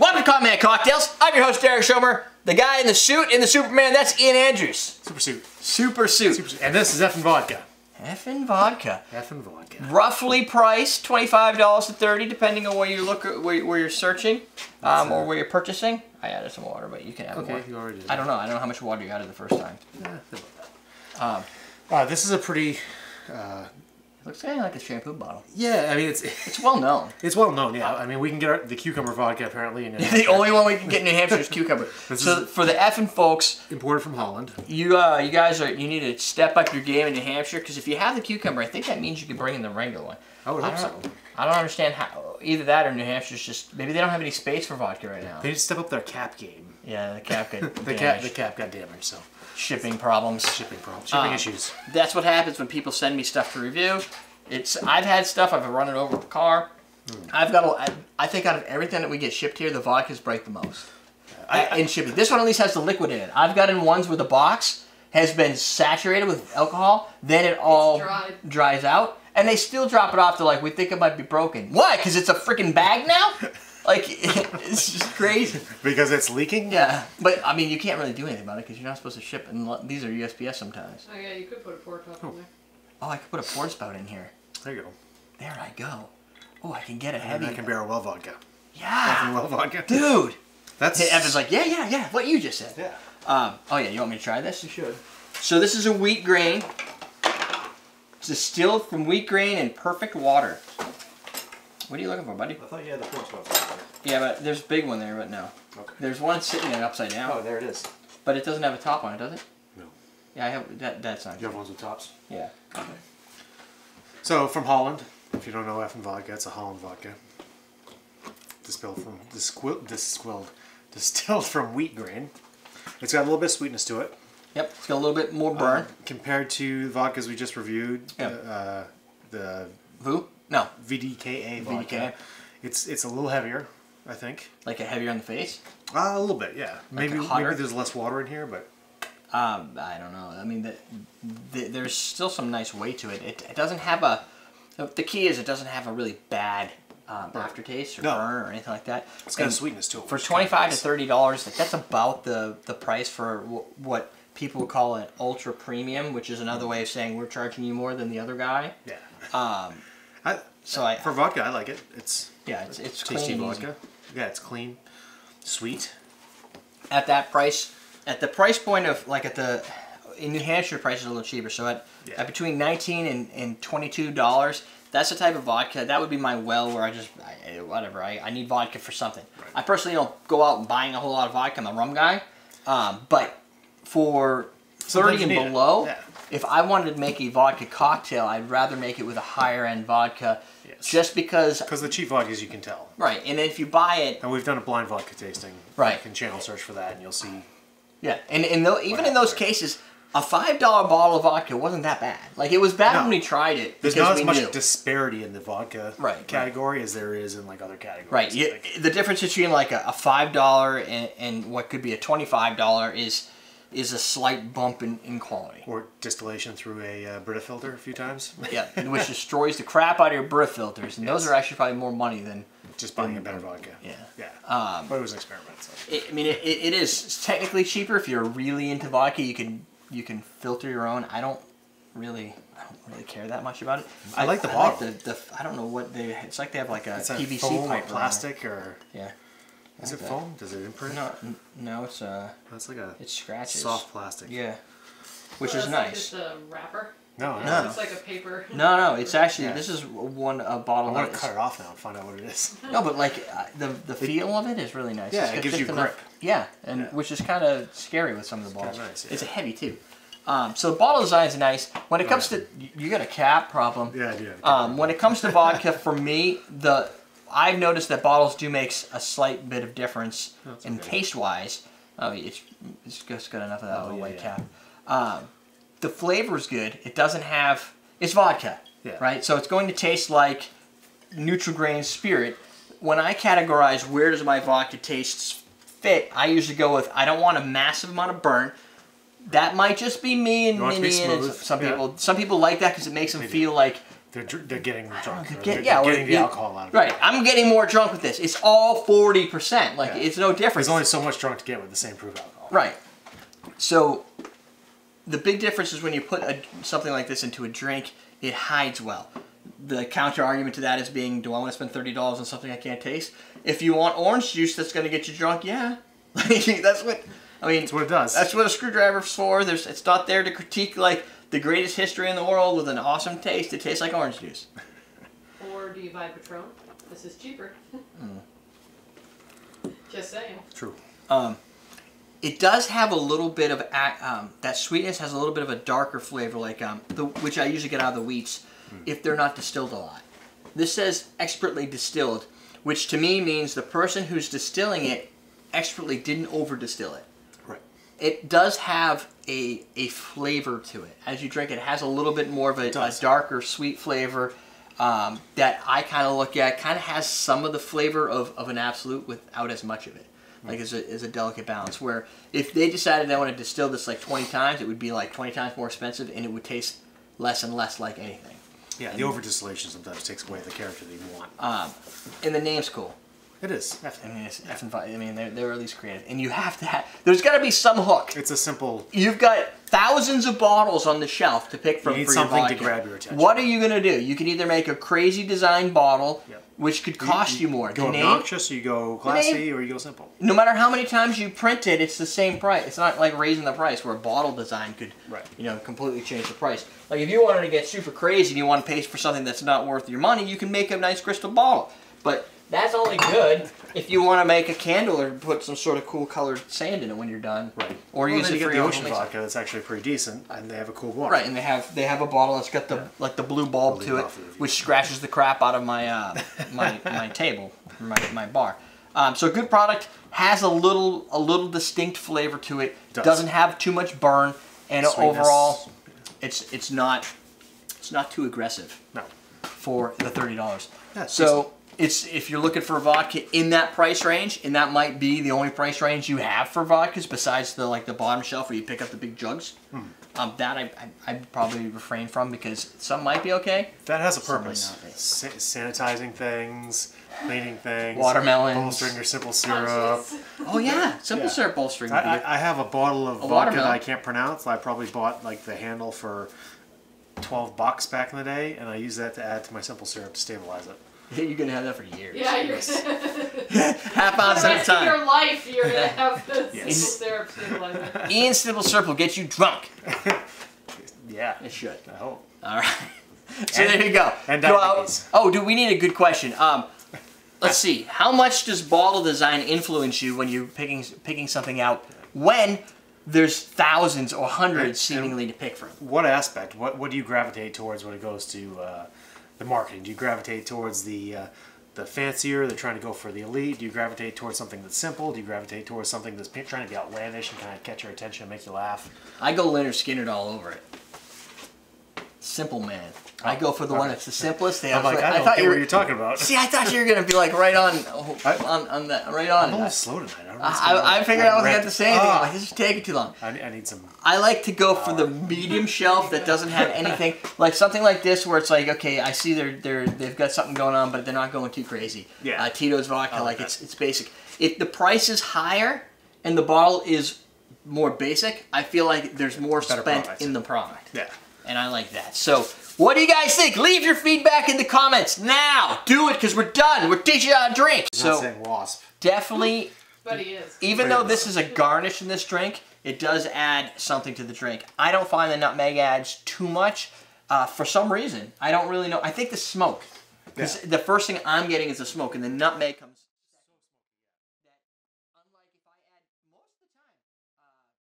Welcome to Common Man Cocktails. I'm your host, Derrick Schommer. The guy in the suit in the Superman, that's Ian Andrews. Super suit. Super suit. Super suit. And this is Effen Vodka. Effen Vodka. Effen Vodka. Roughly priced $25 to $30, depending on where you look, where you're searching, or where you're purchasing. I added some water, but you can add more. Okay, you already did. I don't know. I don't know how much water you added the first time. This is a pretty... Looks kind of like a shampoo bottle. Yeah, I mean, It's well known. It's well known, yeah. I mean, we can get the cucumber vodka, apparently. In The only one we can get in New Hampshire is cucumber. So for the Effen folks... Imported from Holland. You guys you need to step up your game in New Hampshire, because if you have the cucumber, I think that means you can bring in the regular one. I would hope so. I don't understand how, either that or New Hampshire's just, maybe they don't have any space for vodka right now. They need to step up their cap game. Yeah, the cap got the cap got damaged, so. Shipping problems. Shipping issues. That's what happens when people send me stuff to review. I've had stuff, I've run it over with a car. I think out of everything that we get shipped here, the vodkas break the most. In shipping. This one at least has the liquid in it. I've gotten ones where the box has been saturated with alcohol, then it all dries out, and they still drop it off to like, we think it might be broken. Why? Because it's a freaking bag now? Like, it's just crazy. Because it's leaking? Yeah. But, I mean, you can't really do anything about it because you're not supposed to ship, and these are USPS sometimes. Oh yeah, you could put a pour top in there. Oh, I could put a pour spout in here. There you go. There I go. Oh, I can get a heavy. And that can barrel well vodka. Yeah. Effen well vodka. Dude. That's... Evan's like, yeah, what you just said. Yeah. Oh yeah, you want me to try this? You should. So this is a wheat grain. It's distilled from wheat grain in perfect water. What are you looking for, buddy? I thought you had the pour spout. Yeah, but there's a big one there, but no. Okay. There's one sitting there upside down. Oh, there it is. But it doesn't have a top on it, does it? No. Yeah, I have that's not You good. have ones with tops? Yeah. Okay. So, from Holland, if you don't know Effen Vodka, it's a Holland vodka. Distilled from wheat grain. It's got a little bit of sweetness to it. Yep, it's got a little bit more burn. Compared to vodkas we just reviewed, Yep. the Vu? No. VDKA vodka. VDKA. It's a little heavier, I think. Like a heavier on the face? A little bit, yeah. Like Maybe hotter? there's less water in here, but... I don't know. I mean, there's still some nice weight to it. It doesn't have a... The key is it doesn't have a really bad aftertaste or burn or anything like that. It's got a sweetness to it. For $25 to $30, like, that's about the price for what people would call an ultra premium, which is another way of saying we're charging you more than the other guy. Yeah. For vodka, I like it. It's tasty clean vodka. Yeah, it's clean, sweet. At that price, at the price point of like in New Hampshire, the price is a little cheaper. So at between $19 and $22, that's the type of vodka that would be my well where I need vodka for something. Right. I personally don't go out and buying a whole lot of vodka. I'm a rum guy, but for 30 and below. Yeah. If I wanted to make a vodka cocktail, I'd rather make it with a higher end vodka, just because... Because the cheap vodkas you can tell. Right, and if you buy it... And we've done a blind vodka tasting. Right. You can channel search for that and you'll see... Yeah, and even in those cases, a $5 bottle of vodka wasn't that bad. Like, it was bad when we tried it. There's not as much disparity in the vodka category as there is in like other categories. Right, the difference between like a $5 and what could be a $25 is a slight bump in quality. Or distillation through a Brita filter a few times. Yeah, which destroys the crap out of your Brita filters, and those are actually probably more money than just buying a better vodka. Yeah, yeah. But it was an experiment. So. I mean, it is technically cheaper if you're really into vodka. You can filter your own. I don't really care that much about it. I like the bottle. I don't know what it's like. They have like a PVC foam pipe or plastic or yeah. Is it foam? Does it imprint? No, it's that's like a it's scratches. Soft plastic. Yeah, which is nice. Like just a wrapper. No. It's like a paper. No, it's actually this is a bottle. I want to cut it off now and find out what it is. No, but like the feel of it is really nice. Yeah, it gives you grip. Yeah, which is kind of scary with some of the bottles. Nice, yeah. It's a heavy too. So the bottle design is nice. When it comes to you got a cap problem. Yeah, I do. When it comes to vodka, for me, I've noticed that bottles do make a slight bit of difference in taste-wise. Oh, it's just got enough of that little white cap. The flavor is good. It doesn't have... It's vodka, right? So it's going to taste like neutral grain spirit. When I categorize where does my vodka tastes fit, I usually go with I don't want a massive amount of burn. That might just be me and Minnie and some people. Some people like that because it makes them feel like They're getting drunk. Getting the alcohol out of it. Right. I'm getting more drunk with this. It's all 40%. Like, it's no difference. There's only so much drunk to get with the same proof alcohol. Right. So, the big difference is when you put something like this into a drink, it hides well. The counter argument to that is being, do I want to spend $30 on something I can't taste? If you want orange juice that's going to get you drunk, yeah. That's what it does. That's what a screwdriver's for. It's not there to critique like the greatest history in the world with an awesome taste. It tastes like orange juice. Or do you buy Patron? This is cheaper. Just saying. True. It does have a little bit of that sweetness has a little bit of a darker flavor, like which I usually get out of the wheats if they're not distilled a lot. This says expertly distilled, which to me means the person who's distilling it expertly didn't over distill it. Right. It does have a flavor to it. As you drink it, it has a little bit more of a darker sweet flavor that I kind of look at. Kind of has some of the flavor of an Absolute without as much of it. Like as a delicate balance. Where if they decided they want to distill this like 20 times, it would be like 20 times more expensive, and it would taste less and less like anything. Yeah, the over distillation sometimes takes away the character that you want. And the name's cool. It is. I mean, it's Effen Vodka. I mean, they're at least creative, and you have to have. There's got to be some hook. It's a simple. You've got thousands of bottles on the shelf to pick from. You need for something your vodka. to grab your attention. What are you gonna do? You can either make a crazy design bottle, which could cost you more. Go obnoxious, you go classy, or you go simple. No matter how many times you print it, it's the same price. It's not like raising the price where a bottle design could, completely change the price. Like if you wanted to get super crazy and you want to pay for something that's not worth your money, you can make a nice crystal bottle. But that's only good if you want to make a candle or put some sort of cool colored sand in it when you're done. Right. Or use it for the your Ocean Vodka that's actually pretty decent, and they have a cool bottle. Right, and they have a bottle that's got the like the blue bulb to it, which scratches the crap out of my my table, my bar. So a good product, has a little distinct flavor to it. Doesn't have too much burn, and overall, it's not too aggressive. No. For the $30. Yeah, so if you're looking for a vodka in that price range, and that might be the only price range you have for vodkas besides the bottom shelf where you pick up the big jugs. That I'd probably refrain from because some might be okay. That has a purpose. Sanitizing things, cleaning things, watermelons, bolstering your simple syrup. Oh yeah, simple syrup bolstering. I have a bottle of vodka that I can't pronounce. I probably bought like the handle for $12 back in the day, and I use that to add to my simple syrup to stabilize it. You're gonna have that for years. Yeah, you're half ounce at a time. For your life, you're gonna have the simple syrup stabilizer. Ian's simple syrup will get you drunk. Yeah, it should. I hope. All right. So there you go. And diabetes. Oh, we need a good question. Let's see. How much does bottle design influence you when you're picking something out when there's thousands or hundreds seemingly to pick from? What aspect? What do you gravitate towards when it goes to the marketing? Do you gravitate towards the fancier, they're trying to go for the elite? Do you gravitate towards something that's simple? Do you gravitate towards something that's trying to be outlandish and kind of catch your attention and make you laugh? I go Leonard Skinner all over it. Simple man. I go for the one that's the simplest. I'm like, I don't get what you're talking about. See, I thought you were gonna be like right on that, right on. I'm a little slow tonight. I figured I wasn't going to say anything. I'm like, this is taking too long. I need some. I like to go for the medium shelf that doesn't have anything, like something like this where it's like, okay, I see they've got something going on, but they're not going too crazy. Yeah. Tito's vodka, it's basic. If the price is higher and the bottle is more basic, I feel like there's more spent in the product. Yeah. And I like that. So, what do you guys think? Leave your feedback in the comments now. Do it because we're done. We're teaching you how to drink. I'm not saying wasp. Definitely. But he is. Even though this is a garnish in this drink, it does add something to the drink. I don't find the nutmeg adds too much for some reason. I don't really know. I think the smoke. The first thing I'm getting is the smoke, and the nutmeg comes.